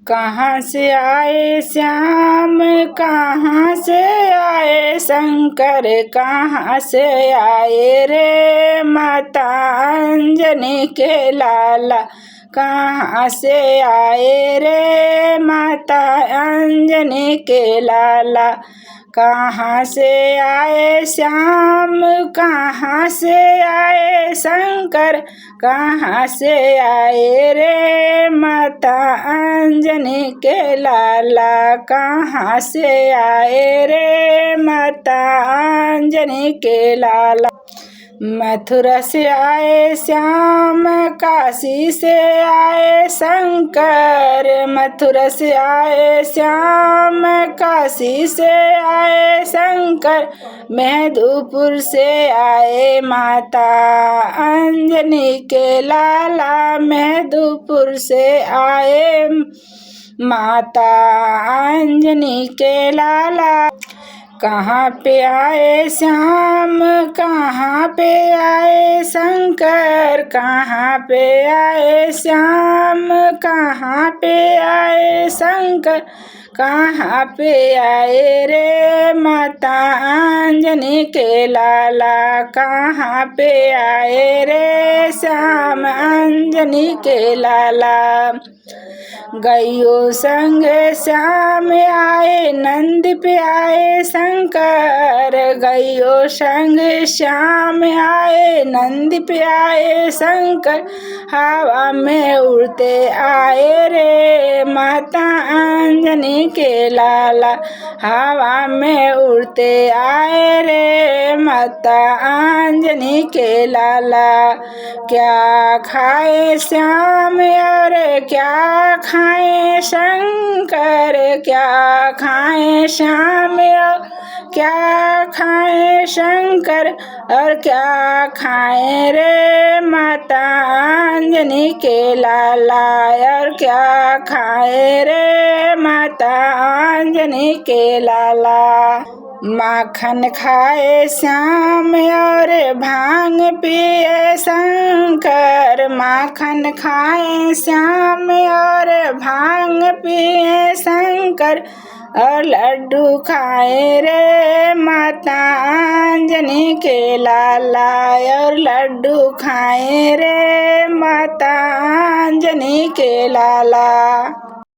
कहाँ से आए श्याम, कहाँ से आए शंकर, कहाँ से आए रे माता अंजनी के लाला, कहाँ से आए रे माता अंजनी के लाला। कहाँ से आए श्याम, कहाँ से आए शंकर, कहाँ से आए रे माता अंजनी के लाला, कहाँ से आए रे माता अंजनी के लाला। मथुरा से आए श्याम, काशी से आए शंकर, मथुरा से आए श्याम, काशी से आए शंकर, मेहदीपुर से आए माता अंजनी के लाला, मेहदीपुर से आए माता अंजनी के लाला। कहाँ पे आए श्याम, कहाँ पे आए शंकर, कहाँ पे आए श्याम, कहाँ पे आए शंकर, कहाँ पे आए रे माता अंजनी के लाला, कहाँ पे आए रे श्याम अंजनी के लाला। गैयो संग श्याम आए, नंद पे आए शंकर, गैयो संग श्याम आए, नंद पे आए शंकर, हवा में उड़ते आए रे माता अंजनी के लाला, हवा में उड़ते आए रे माता अंजनी के लाला। क्या खाए श्याम और क्या खाए शंकर, क्या खाए श्याम और क्या खाए शंकर, और क्या खाए रे माता अंजनी के लाला, और क्या खाए रे माता अंजनी के लाला। माखन खाए श्याम और भांग पिए शंकर, माखन खाए श्याम और भांग पिए शंकर, और लड्डू खाए रे माता अंजनी के लाला, और लड्डू खाए रे माता अंजनी के लाला।